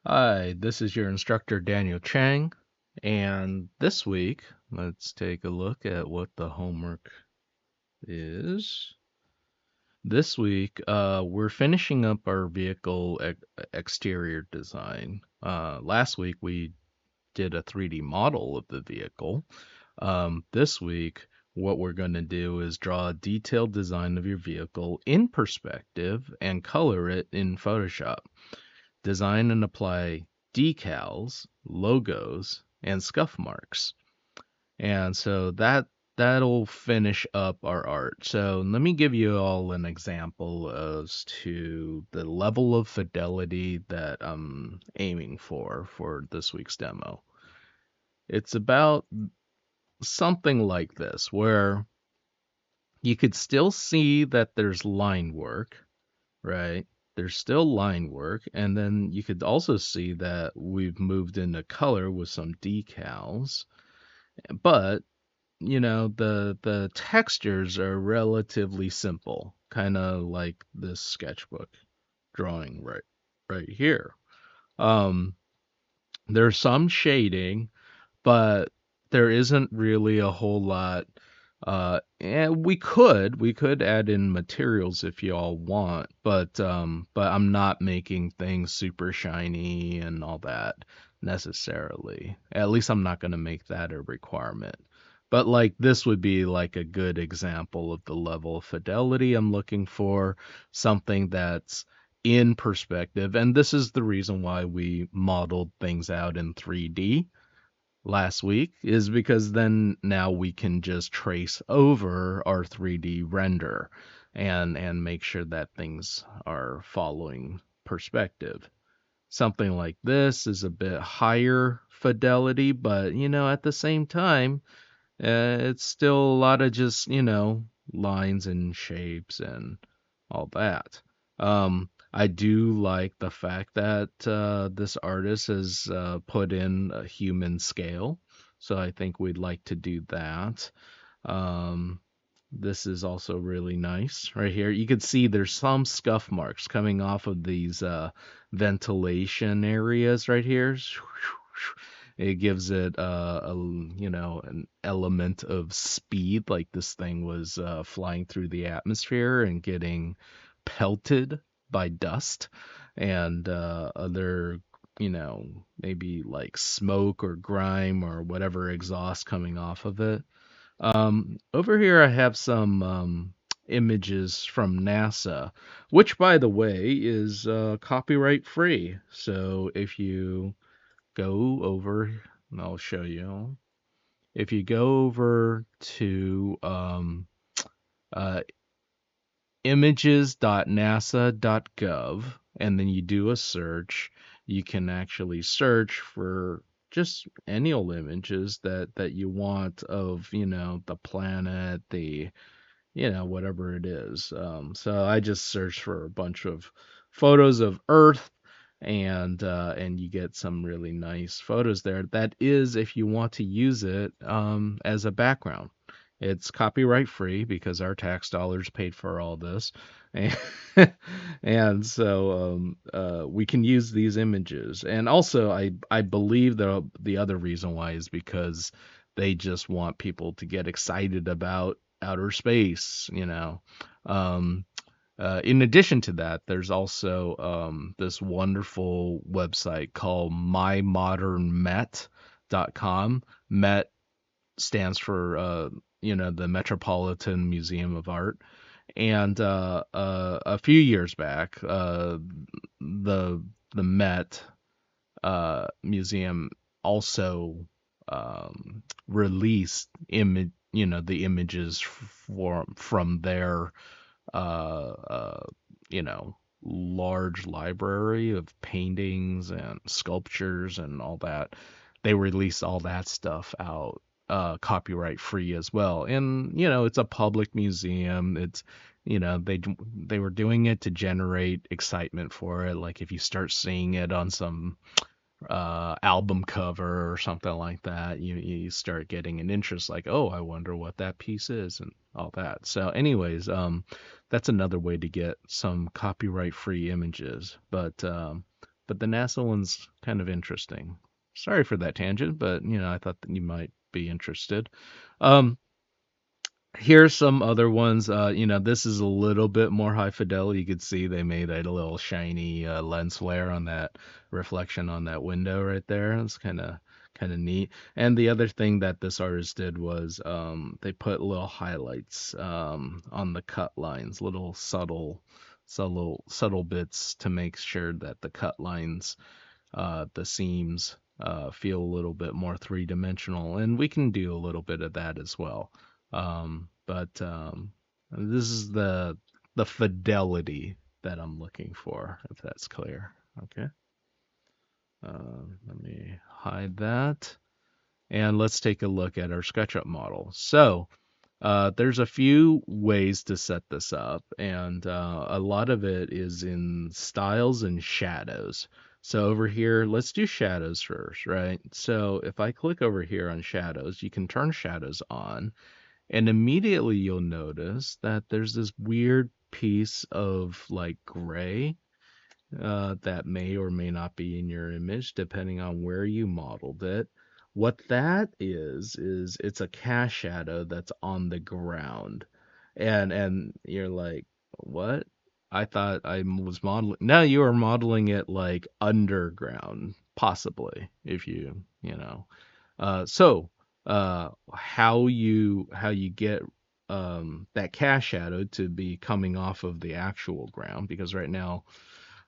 Hi, this is your instructor Daniel Chang, and this week let's take a look at what the homework is. This week, we're finishing up our vehicle exterior design. Last week we did a 3D model of the vehicle. This week, what we're going to do is draw a detailed design of your vehicle in perspective and color it in Photoshop. Design and apply decals, logos, and scuff marks. And so that'll finish up our art. So let me give you all an example as to the level of fidelity that I'm aiming for this week's demo. It's about something like this, where you could still see that there's line work, right? There's still line work, and then you could also see that we've moved into color with some decals. But, the textures are relatively simple, kind of like this sketchbook drawing right here. Um, there's some shading, but there isn't really a whole lot. And we could add in materials if you all want, but I'm not making things super shiny and all that necessarily. At least I'm not going to make that a requirement. But like this would be like a good example of the level of fidelity I'm looking for, something that's in perspective. And this is the reason why we modeled things out in 3D last week, is because then now we can just trace over our 3D render and make sure that things are following perspective. Something like this is a bit higher fidelity, but at the same time, it's still a lot of just, lines and shapes and all that. I do like the fact that this artist has put in a human scale, so I think we'd like to do that. Um, this is also really nice right here. You can see there's some scuff marks coming off of these ventilation areas right here. It gives it an element of speed, like this thing was flying through the atmosphere and getting pelted by dust and other, maybe like smoke or grime or whatever exhaust coming off of it. Over here I have some images from NASA, which, by the way, is copyright free. So if you go over, and I'll show you. If you go over to uh, images.nasa.gov and then you do a search, you can actually search for just any old images that you want of, the planet, the, whatever it is. So I just searched for a bunch of photos of Earth, and you get some really nice photos there. That is, if you want to use it as a background. It's copyright free because our tax dollars paid for all this, and, and so we can use these images. And also, I believe the other reason why is because they just want people to get excited about outer space. Um, in addition to that, there's also this wonderful website called mymodernmet.com. Met stands for the Metropolitan Museum of Art. And a few years back, the Met Museum also released the images from their uh, you know, large library of paintings and sculptures and all that. They release all that stuff out copyright free as well. And it's a public museum. It's they were doing it to generate excitement for it. Like if you start seeing it on some album cover or something like that, you start getting an interest, like, oh, I wonder what that piece is and all that. So anyways, that's another way to get some copyright free images. But but the NASA one's kind of interesting. Sorry for that tangent, but I thought that you might be interested. Um, Here's some other ones. This is a little bit more high fidelity. You could see they made a little shiny lens flare on that reflection on that window right there. It's kind of neat. And the other thing that this artist did was they put little highlights on the cut lines, little subtle bits to make sure that the cut lines, the seams, feel a little bit more three-dimensional, and we can do a little bit of that as well. But this is the fidelity that I'm looking for, if that's clear. Okay. Let me hide that, and let's take a look at our SketchUp model. So there's a few ways to set this up, and a lot of it is in styles and shadows. So over here, let's do shadows first, right? So if I click over here on shadows, you can turn shadows on, and immediately you'll notice that there's this weird piece of like gray that may or may not be in your image, depending on where you modeled it. What that is it's a cast shadow that's on the ground. And you're like, what? I thought I was modeling. No, you are modeling it like underground, possibly, if so how you get that cast shadow to be coming off of the actual ground, because right now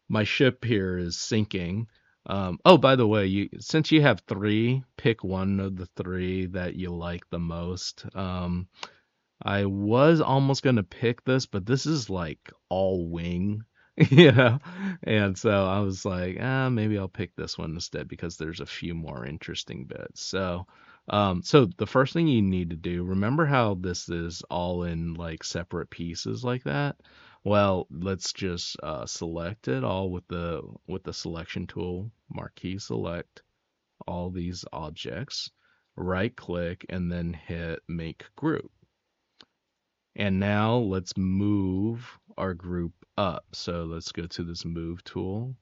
my ship here is sinking. Oh, by the way, since you have three, pick one of the three that you like the most. I was almost gonna pick this, but this is like all wing, you know, and so I was like, maybe I'll pick this one instead because there's a few more interesting bits. So the first thing you need to do, remember how this is all in like separate pieces like that? Well, let's just select it all with the selection tool, marquee select all these objects, right click, and then hit make group. And now let's move our group up. So let's go to this move tool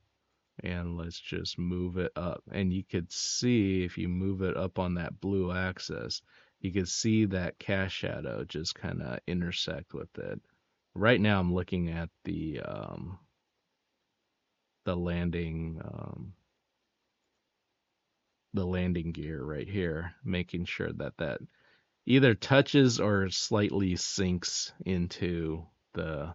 and let's just move it up. And you could see if you move it up on that blue axis, you could see that cast shadow just kind of intersect with it. Right now I'm looking at the landing gear right here, making sure that either touches or slightly sinks into the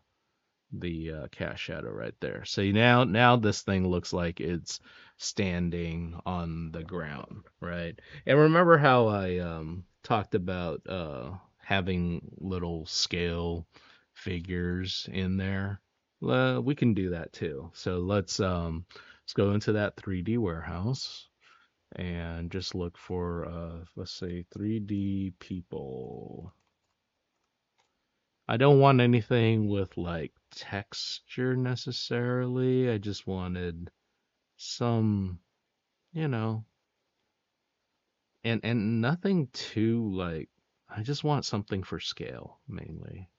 cast shadow right there. So now this thing looks like it's standing on the ground, right? And remember how I talked about having little scale figures in there? We can do that too. So let's go into that 3D warehouse and just look for let's say 3D people. I don't want anything with like texture necessarily. I just wanted some, you know, and nothing too like, I just want something for scale mainly,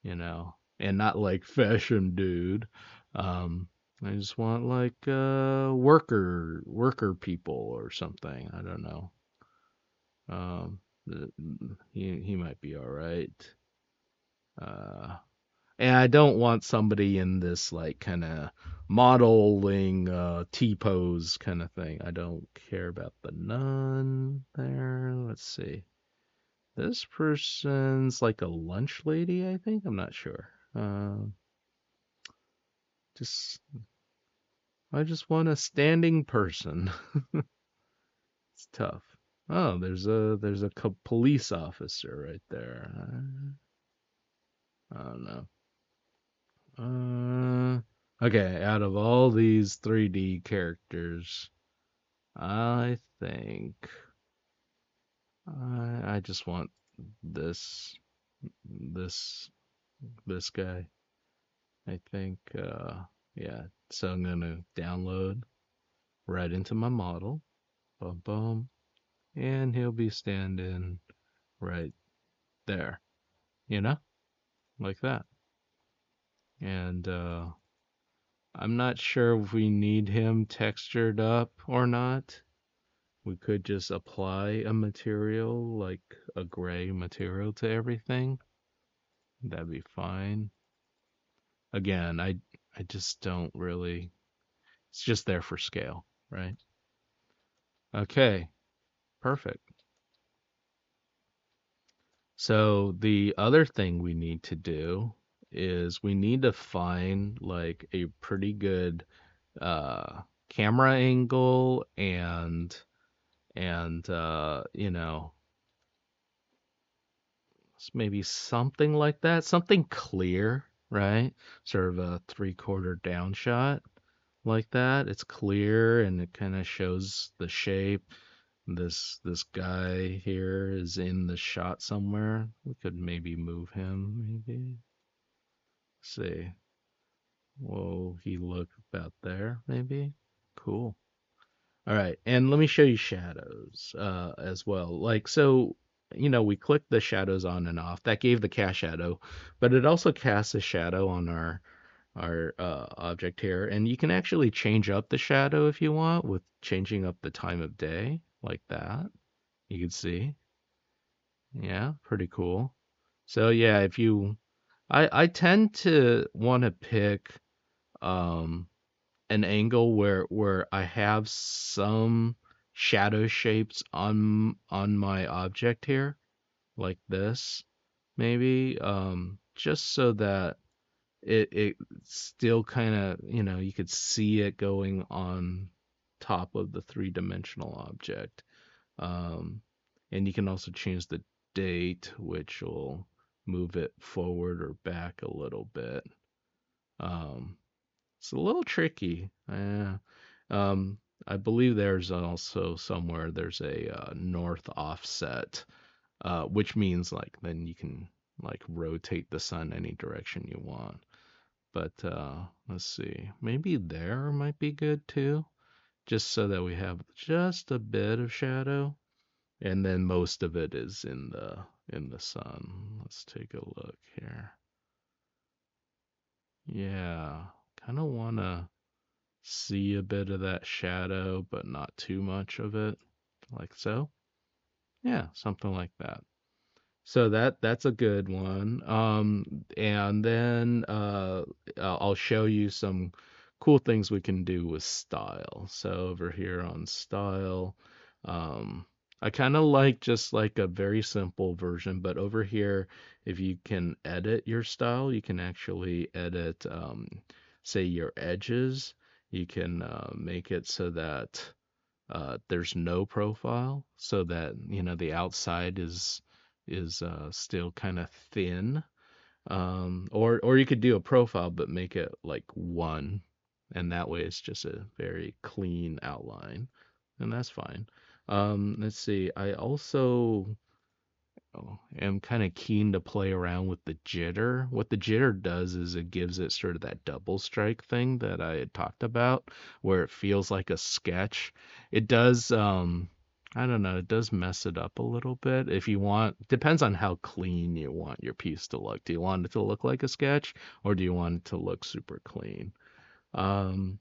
and not like fashion dude. Um I just want like worker people or something. I don't know. Um he might be all right. Uh And I don't want somebody in this like kind of modeling T-pose kind of thing. I don't care about the nun there. Let's see. This person's like a lunch lady, I think. I'm not sure. Just I just want a standing person. It's tough. Oh, there's a police officer right there. I don't know. Okay, out of all these 3D characters, I think I just want this this this guy. I think yeah. So I'm gonna download right into my model. Boom boom. And he'll be standing right there. You know? Like that. And I'm not sure if we need him textured up or not. We could just apply a material, like a gray material to everything. That'd be fine. Again, I just don't really, it's just there for scale, right? Okay, perfect. So the other thing we need to do is we need to find like a pretty good camera angle and maybe something like that, something clear, right? Sort of a three-quarter down shot like that. It's clear and it kind of shows the shape. This guy here is in the shot somewhere. We could maybe move him, maybe. See. Whoa, he look about there, maybe. Cool. All right, and let me show you shadows as well. Like so, we clicked the shadows on and off. That gave the cast shadow, but it also casts a shadow on our object here, and you can actually change up the shadow if you want with changing up the time of day, like that. You can see, yeah, pretty cool. So yeah, if you, I tend to want to pick um an angle where I have some shadow shapes on my object here, like this, maybe, just so that it still kind of, you could see it going on top of the three-dimensional object. Um, and you can also change the date, which will move it forward or back a little bit. Um, it's a little tricky. Um, I believe there's also somewhere there's a north offset, which means like then you can like rotate the sun any direction you want. But let's see, maybe there might be good too, just so that we have just a bit of shadow, and then most of it is in the sun. Let's take a look here. Yeah, kind of wanna see a bit of that shadow, but not too much of it, like so. Yeah, something like that. So that's a good one. And then I'll show you some cool things we can do with style. So over here on style, um, I kind of like just like a very simple version, but over here, if you can edit your style, you can actually edit, say your edges. You can make it so that there's no profile, so that the outside is still kind of thin. Or you could do a profile but make it like one, and that way it's just a very clean outline, and that's fine. Let's see. I also am kind of keen to play around with the jitter. What the jitter does is it gives it sort of that double strike thing that I had talked about, where it feels like a sketch. It does, I don't know, it does mess it up a little bit. If you want, depends on how clean you want your piece to look. Do you want it to look like a sketch, or do you want it to look super clean? Um,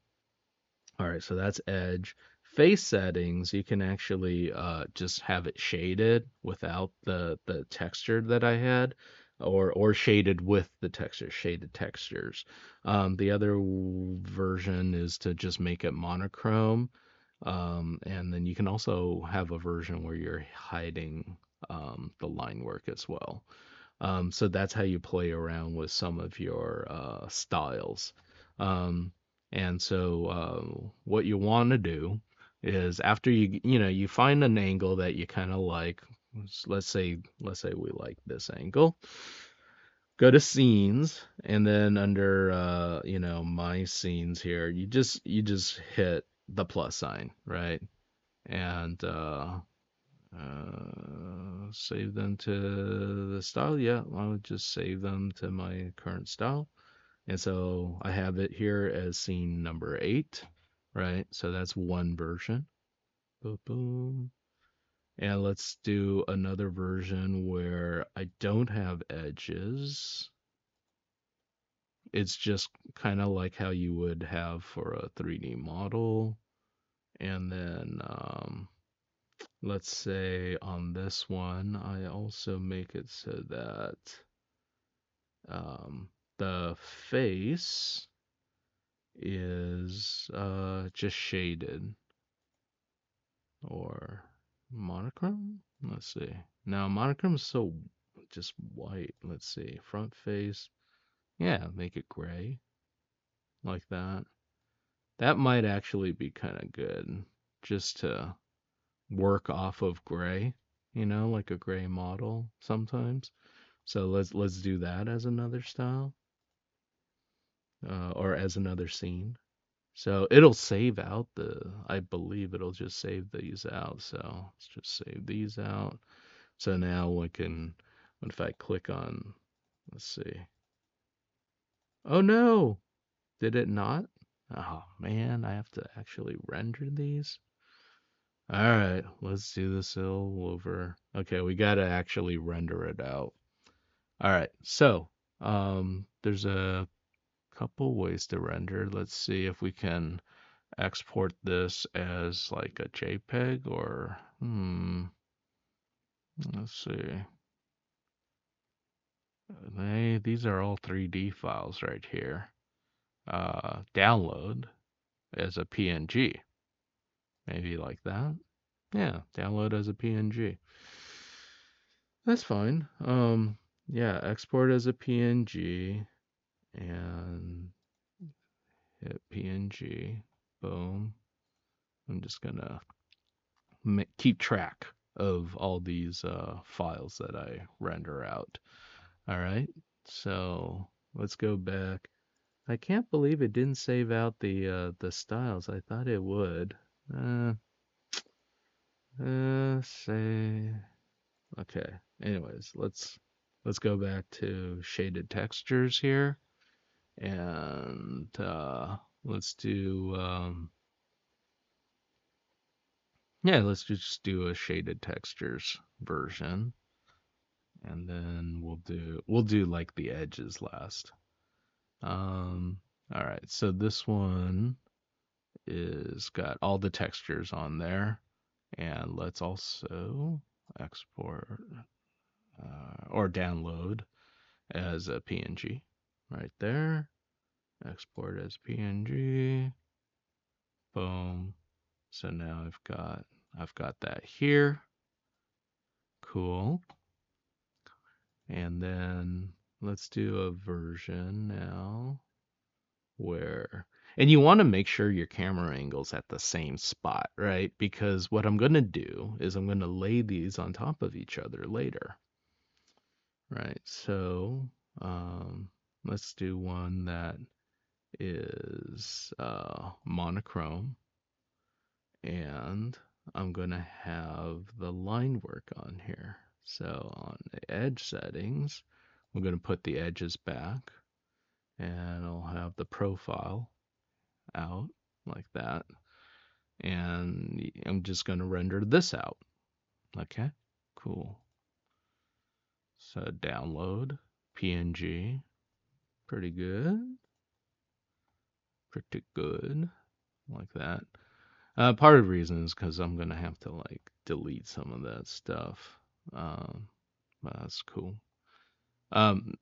all right, so that's edge. Face settings, you can actually just have it shaded without the texture that I had, or shaded with the texture, shaded textures. The other version is to just make it monochrome, and then you can also have a version where you're hiding the line work as well. So that's how you play around with some of your styles. Um, and so what you want to do is after you find an angle that you kind of like. Let's say we like this angle. Go to scenes, and then under my scenes here, you just hit the plus sign, right? And save them to the style. Yeah, I would just save them to my current style. And so I have it here as scene number 8, right? So that's one version. Boom, boom. And let's do another version where I don't have edges. It's just kind of like how you would have for a 3D model. And then let's say on this one, I also make it so that um, the face is just shaded or monochrome. Let's see. Now monochrome is so just white. Let's see. Front face. Yeah, make it gray like that. That might actually be kind of good just to work off of gray, like a gray model sometimes. So let's do that as another style, or as another scene. So it'll save out I believe it'll just save these out. So let's just save these out. So now we can, if I click on, let's see. Oh no, did it not? Oh man, I have to actually render these. All right, let's do this all over. Okay, we gotta actually render it out. All right, so there's a couple ways to render. Let's see if we can export this as like a JPEG or let's see. These are all 3D files right here. Download as a PNG, maybe like that. Yeah, download as a PNG. That's fine. Yeah, export as a PNG and hit PNG. Boom. I'm just gonna keep track of all these files that I render out. All right. So let's go back. I can't believe it didn't save out the styles. I thought it would. Uh, say okay. Anyways, let's go back to shaded textures here, and let's do yeah, let's just do a shaded textures version, and then we'll do like the edges last. All right, so this one is got all the textures on there, and let's also export or download as a PNG right there. Export as PNG. Boom. So now I've got that here. Cool. And then let's do a version now where, and you want to make sure your camera angle's at the same spot, right? Because what I'm going to do is I'm going to lay these on top of each other later, right? So let's do one that is monochrome, and I'm going to have the line work on here. So on the edge settings, we're going to put the edges back, and I'll have the profile out like that. And I'm just going to render this out. Okay, cool. So download PNG. Pretty good. Pretty good. Like that. Part of the reason is because I'm going to have to like delete some of that stuff. But that's cool.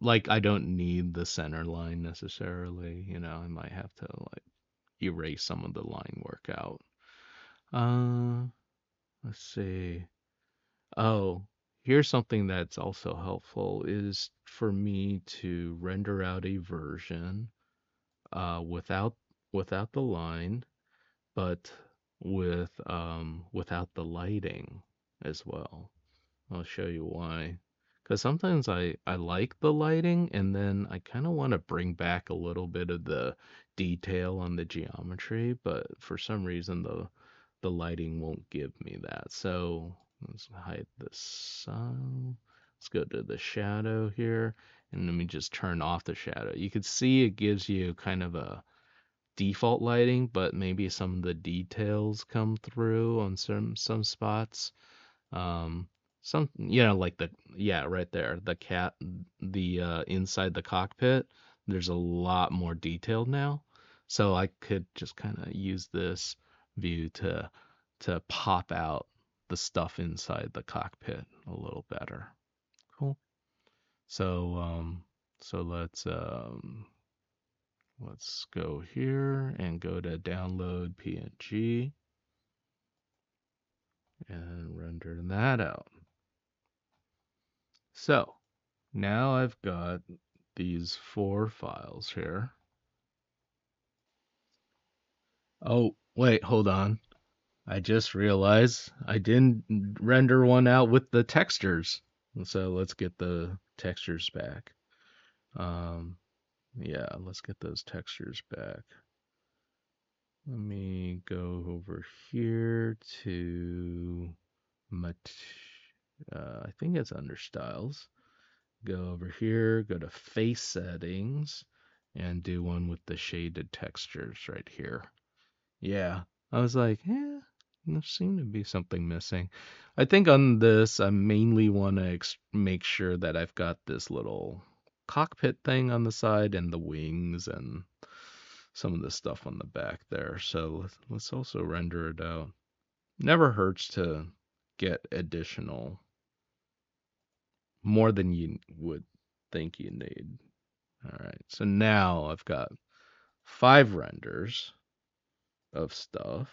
Like I don't need the center line necessarily. I might have to like erase some of the line work out. Uh, let's see. Oh, here's something that's also helpful is for me to render out a version without the line, but without the lighting as well. I'll show you why. Because sometimes I like the lighting, and then I kind of want to bring back a little bit of the detail on the geometry, but for some reason the lighting won't give me that. So let's hide this sun. Let's go to the shadow here, and let me just turn off the shadow. You can see it gives you kind of a default lighting, but maybe some of the details come through on some spots. Um, like yeah, right there, the cat, the inside the cockpit. there's a lot more detailed now. So I could just kind of use this view to pop out the stuff inside the cockpit a little better. Cool. So so let's go here and go to download PNG and render that out. So now I've got these 4 files here. Oh, wait, hold on. I just realized I didn't render one out with the textures. So let's get the textures back. Yeah, let's get those textures back. Let me go over here to I think it's under styles. Go over here, go to face settings, and do one with the shaded textures right here. Yeah, I was like, there seemed to be something missing. I think on this, I mainly want to make sure that I've got this little cockpit thing on the side and the wings and some of the stuff on the back there. So let's also render it out. Never hurts to get additional, more than you would think you need. All right, so now I've got 5 renders of stuff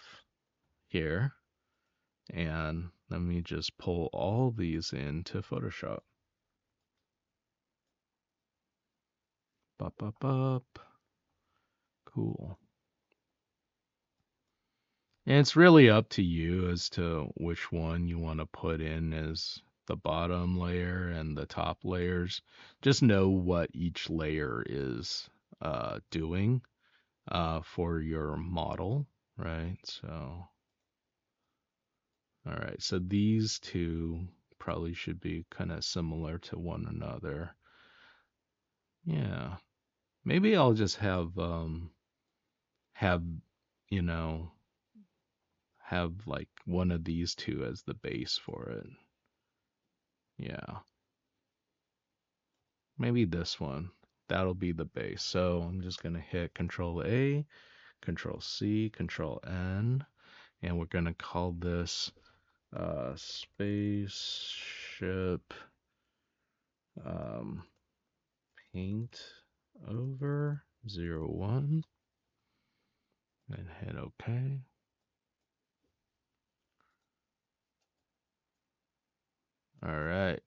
here. And let me just pull all these into Photoshop. Bop, bop, bop. Cool. And it's really up to you as to which one you want to put in as the bottom layer and the top layers. Just know what each layer is doing for your model, right? So, all right. So these two probably should be kind of similar to one another. Yeah. Maybe I'll just have you know have like one of these two as the base for it. Yeah. Maybe this one. That'll be the base. So I'm just gonna hit Control A, Control C, Control N, and we're gonna call this spaceship um, paint over 01 and hit OK. All right.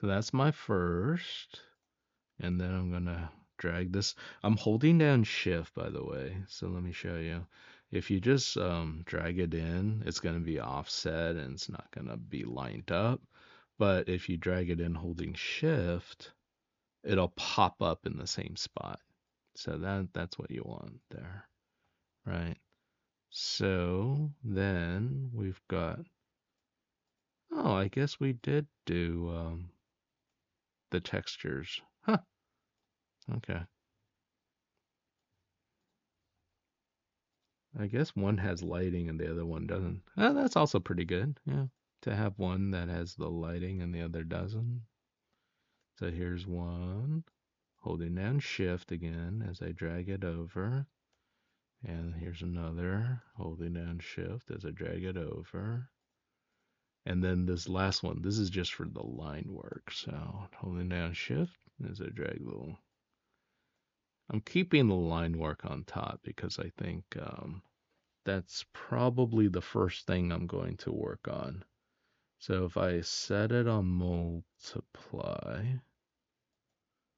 So that's my first. And then I'm gonna drag this. I'm holding down shift, by the way. So let me show you. If you just drag it in, it's gonna be offset and it's not gonna be lined up. But if you drag it in holding shift, it'll pop up in the same spot. So that's what you want there, right? So then we've got, oh, I guess we did do the textures. Huh, okay. I guess one has lighting and the other one doesn't. That's also pretty good, yeah. To have one that has the lighting and the other doesn't. So here's one. Holding down shift again as I drag it over. And here's another. Holding down shift as I drag it over. And then this last one, this is just for the line work. So holding down shift as I drag the... I'm keeping the line work on top because I think that's probably the first thing I'm going to work on. So if I set it on multiply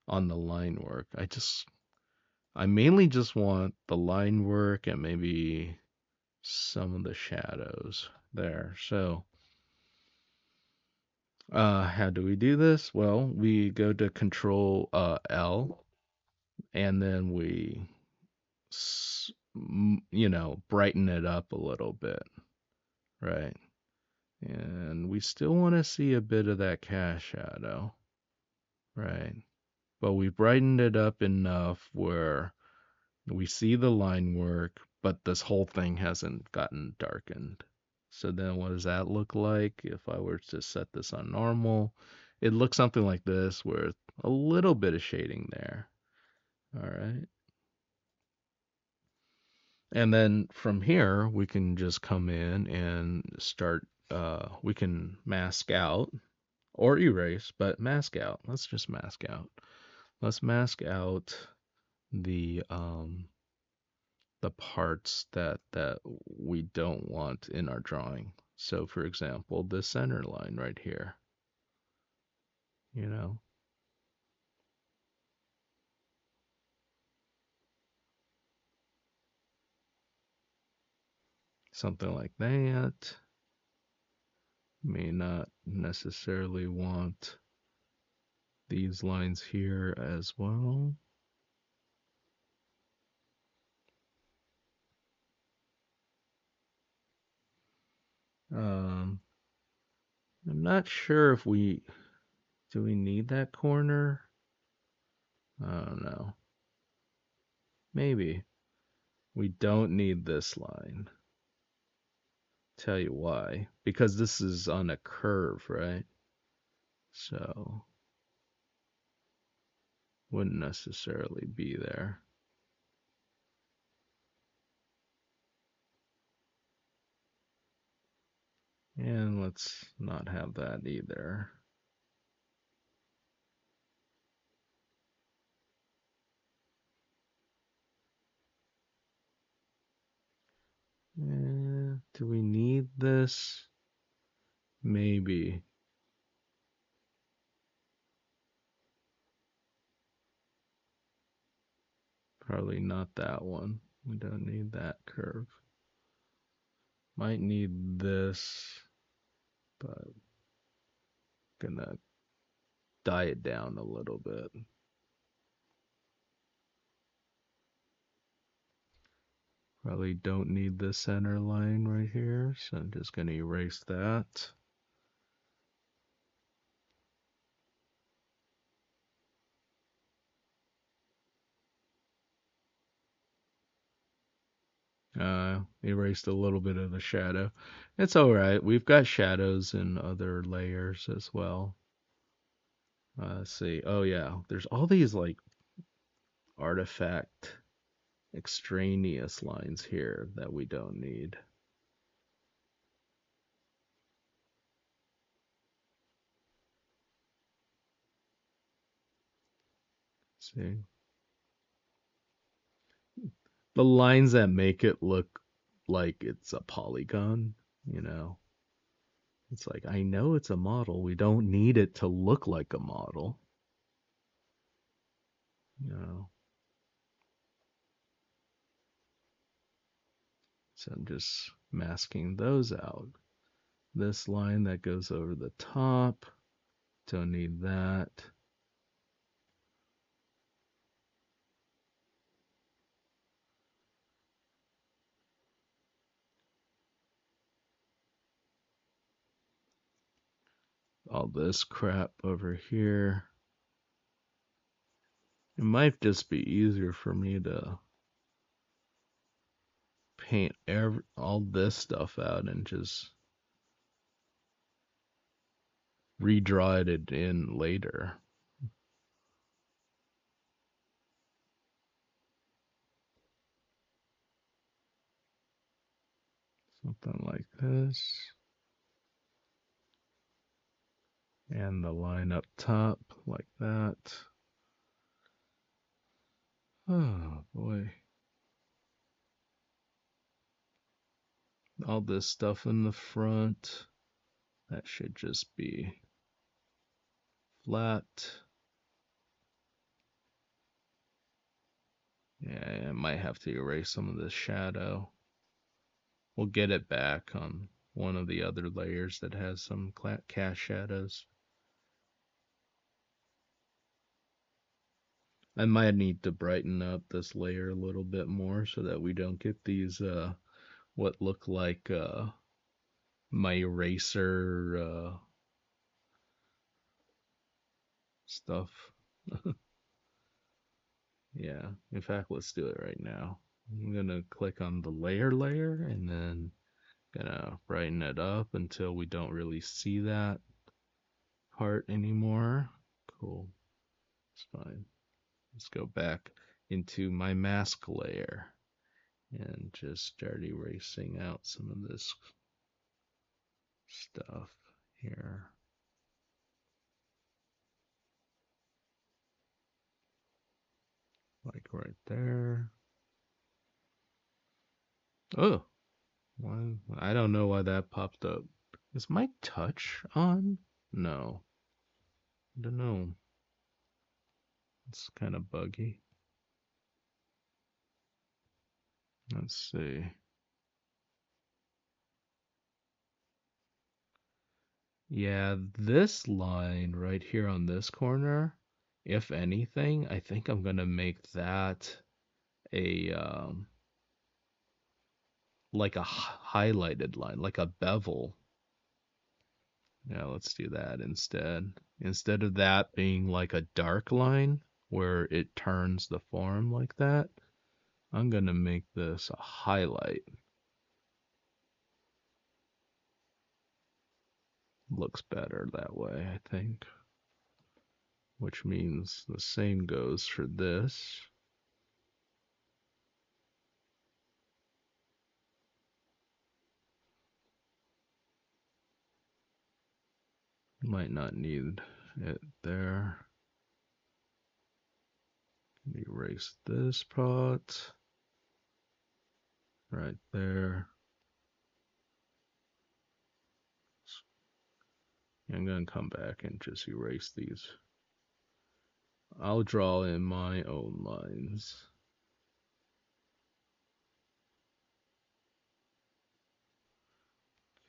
on the line work, I mainly just want the line work and maybe some of the shadows there. So how do we do this? Well, we go to Control L and then we brighten it up a little bit, right? And we still want to see a bit of that cast shadow, right? But we brightened it up enough where we see the line work, but this whole thing hasn't gotten darkened. So then what does that look like if I were to set this on normal? It looks something like this with a little bit of shading there. All right. And then from here, we can just come in and start, we can mask out or erase, but mask out. Let's just mask out. Let's mask out the parts that we don't want in our drawing. So for example, the center line right here, you know, something like that. May not necessarily want these lines here as well. Um, I'm not sure if do we need that corner? I don't know. Maybe. We don't need this line. Tell you why. Because this is on a curve, right? So, wouldn't necessarily be there. And let's not have that either. Do we need this? Maybe. Probably not that one. We don't need that curve. Might need this, but gonna die it down a little bit. Probably don't need the center line right here, so I'm just gonna erase that. Erased a little bit of the shadow. It's alright. We've got shadows in other layers as well. Let's see. Oh yeah, there's all these like artifact extraneous lines here that we don't need. See? The lines that make it look like it's a polygon, you know. It's like I know it's a model. We don't need it to look like a model. You know. So I'm just masking those out. This line that goes over the top, don't need that. All this crap over here. It might just be easier for me to paint all this stuff out and just redraw it in later. Something like this. And the line up top like that. Oh boy. All this stuff in the front. That should just be flat. Yeah, I might have to erase some of the shadow. We'll get it back on one of the other layers that has some cast shadows. I might need to brighten up this layer a little bit more so that we don't get these what look like my eraser stuff. Yeah, in fact, let's do it right now. I'm gonna click on the layer and then gonna brighten it up until we don't really see that part anymore. Cool. It's fine. Let's go back into my mask layer and just start erasing out some of this stuff here. Like right there. Oh, why, I don't know why that popped up. Is my touch on? No. I don't know. It's kind of buggy. Let's see. Yeah, this line right here on this corner, if anything, I think I'm gonna make that a like a highlighted line, like a bevel. Yeah, let's do that instead. Instead of that being like a dark line where it turns the form like that, I'm gonna make this a highlight. Looks better that way, I think. Which means the same goes for this. Might not need it there. Erase this part right there. I'm going to come back and just erase these. I'll draw in my own lines.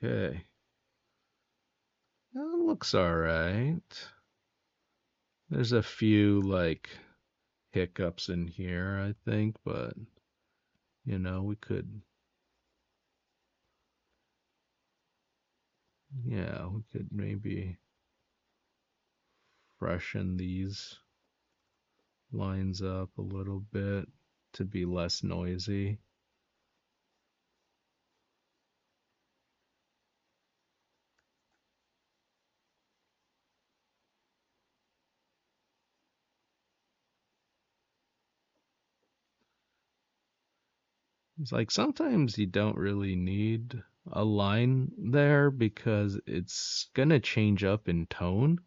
Okay. That looks alright. There's a few like hiccups in here, I think, but you know, we could, yeah, we could maybe freshen these lines up a little bit to be less noisy. It's like sometimes you don't really need a line there because it's gonna change up in tone,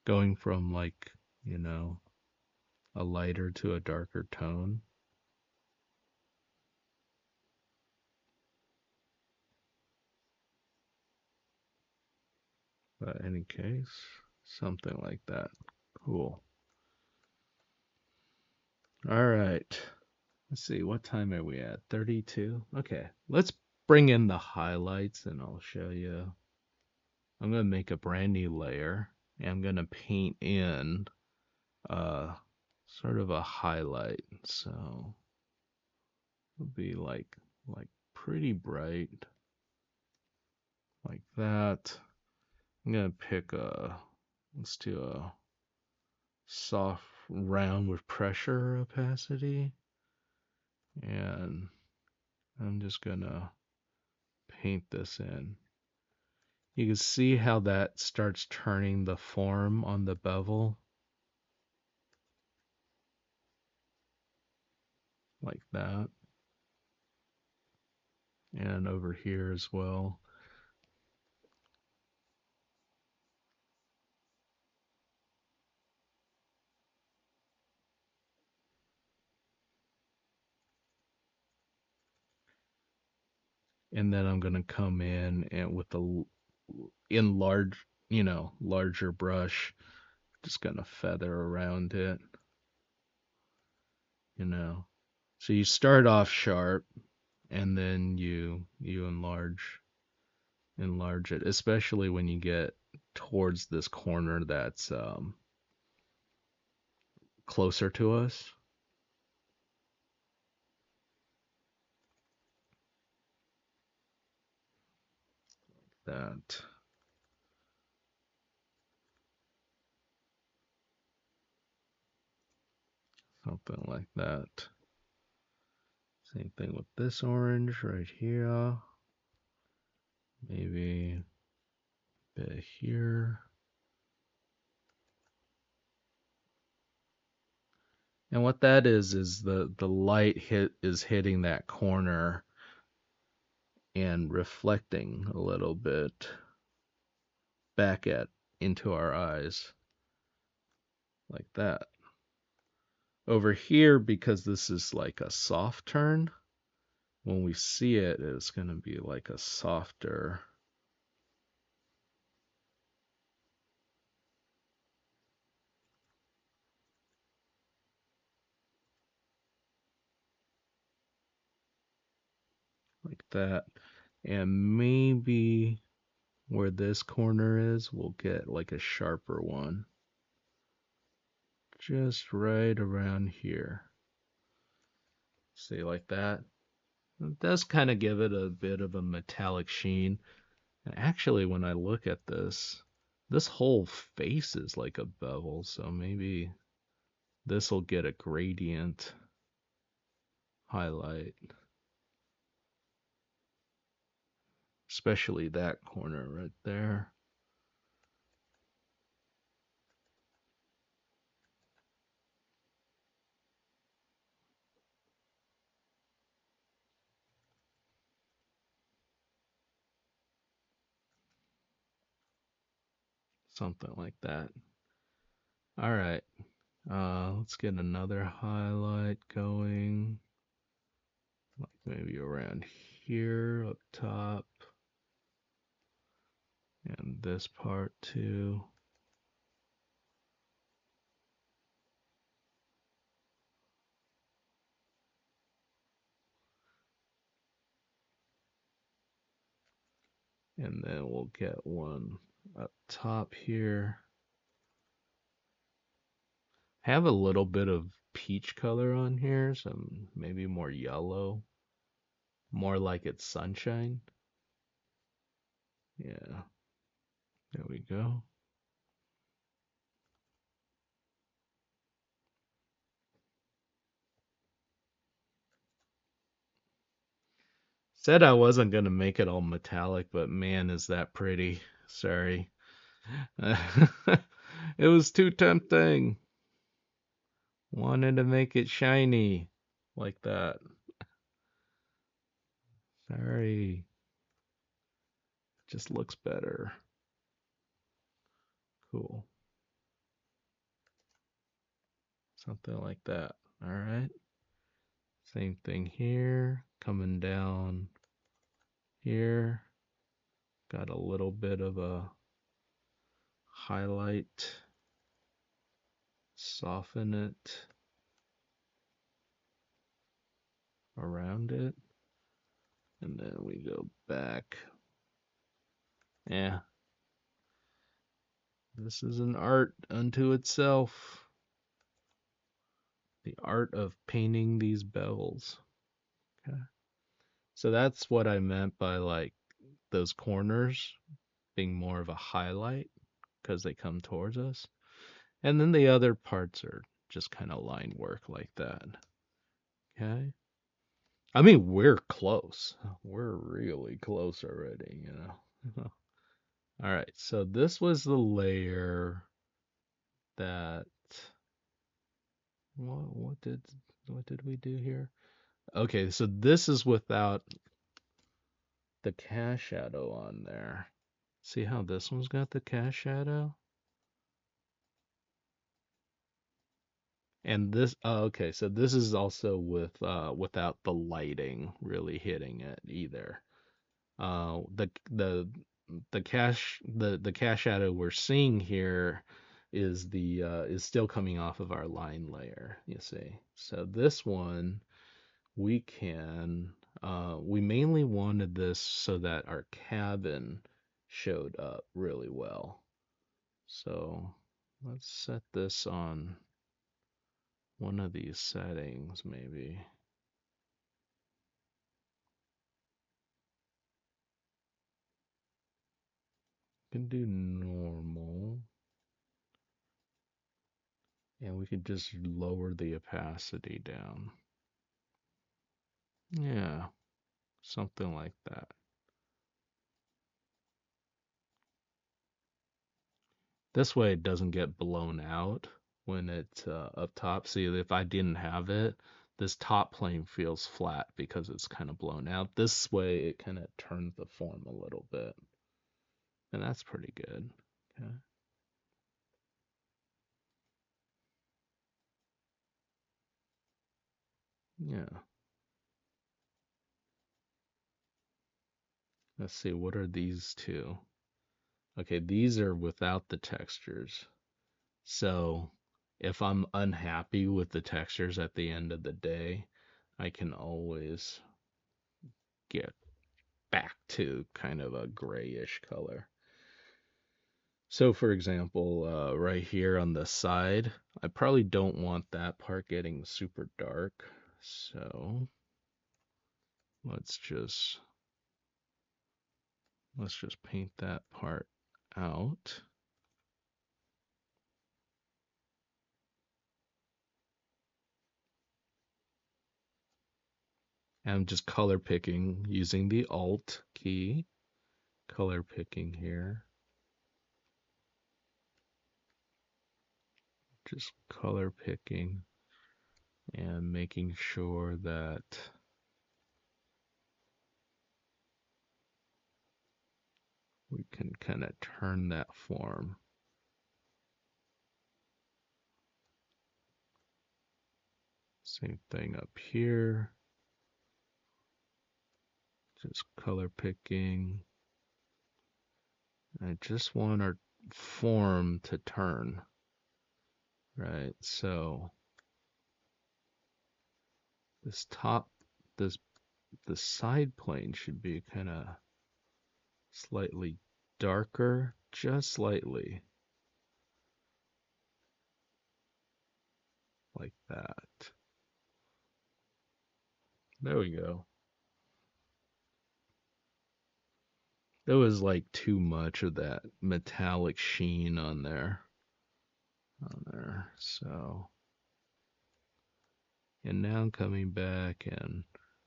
going from like, you know, a lighter to a darker tone. But in any case, something like that. Cool. All right. Let's see, what time are we at? 32? Okay, let's bring in the highlights and I'll show you. I'm going to make a brand new layer and I'm going to paint in uh, sort of a highlight. So it'll be like pretty bright like that. I'm going to pick let's do a soft round with pressure opacity. And I'm just going to paint this in. You can see how that starts turning the form on the bevel like that. And over here as well. And then I'm going to come in and with the larger brush, just going to feather around it, you know. So you start off sharp and then you enlarge it, especially when you get towards this corner that's closer to us. That. Something like that. Same thing with this orange right here. Maybe a bit here. And what that is the light is hitting that corner and reflecting a little bit back at into our eyes like that. Over here, because this is like a soft turn, when we see it, it's going to be like a softer. Like that. And maybe where this corner is, we'll get like a sharper one. Just right around here. See, like that? It does kind of give it a bit of a metallic sheen. And actually, when I look at this whole face is like a bevel, so maybe this will get a gradient highlight, especially that corner right there. Something like that. All right. Let's get another highlight going. Like maybe around here up top. And this part too. And then we'll get one up top here. Have a little bit of peach color on here, some maybe more yellow, more like it's sunshine. Yeah, there we go. Said I wasn't gonna make it all metallic, but man, is that pretty. Sorry. It was too tempting. Wanted to make it shiny like that. Sorry. Just looks better. Cool. Something like that. All right. Same thing here. Coming down here. Got a little bit of a highlight. Soften it around it. And then we go back. Yeah. This is an art unto itself. The art of painting these bevels. Okay. So that's what I meant by like those corners being more of a highlight because they come towards us. And then the other parts are just kind of line work like that. Okay. I mean, we're close. We're really close already, you know. All right. So this was the layer that what did we do here? Okay, so this is without the cast shadow on there. See how this one's got the cast shadow? And this, oh, okay, so this is also with without the lighting really hitting it either. The cache shadow we're seeing here is still coming off of our line layer, you see. So this one we mainly wanted this so that our cabin showed up really well. So let's set this on one of these settings maybe. Can do normal. And we could just lower the opacity down. Yeah, something like that. This way it doesn't get blown out when it's up top. See, if I didn't have it, this top plane feels flat because it's kind of blown out. This way, it kind of turns the form a little bit, and that's pretty good. Okay. Yeah. Let's see, what are these two? Okay, these are without the textures. So if I'm unhappy with the textures at the end of the day, I can always get back to kind of a grayish color. So for example, right here on the side, I probably don't want that part getting super dark. So let's just paint that part out. And I'm just color picking using the Alt key. Color picking here. Just color picking and making sure that we can kind of turn that form. Same thing up here. Just color picking. I just want our form to turn, right? So this top, this the side plane should be kind of slightly darker, just slightly, like that. There we go. There was like too much of that metallic sheen on there. So, and now I'm coming back and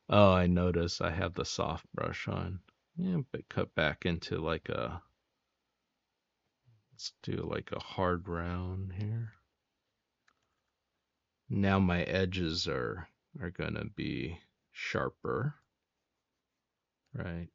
oh, I notice I have the soft brush on. Yeah, but cut back into like a, let's do like a hard round here. Now my edges are gonna be sharper, right?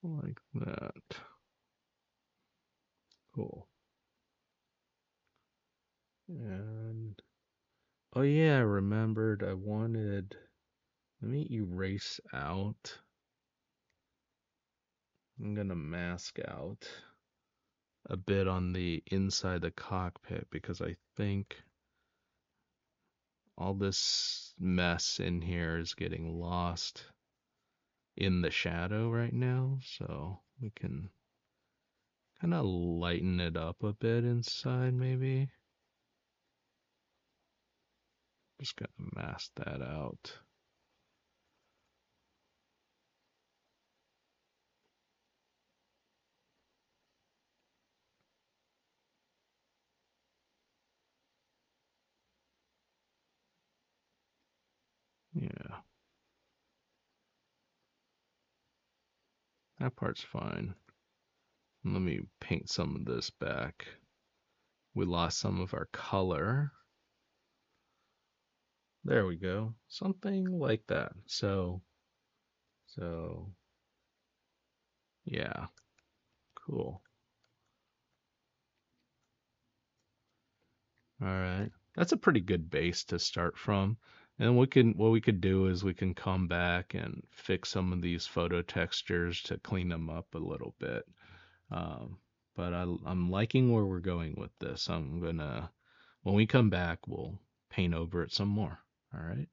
Like that. Cool. And oh yeah, I remembered I wanted, let me erase out. I'm gonna mask out a bit on the inside the cockpit because I think all this mess in here is getting lost in the shadow right now, so we can kind of lighten it up a bit inside maybe. Just gonna mask that out. Yeah, that part's fine. Let me paint some of this back. We lost some of our color. There we go. Something like that. So yeah, cool. All right. That's a pretty good base to start from. And what we could do is we can come back and fix some of these photo textures to clean them up a little bit. Um, but I'm liking where we're going with this. I'm gonna, when we come back, we'll paint over it some more. All right.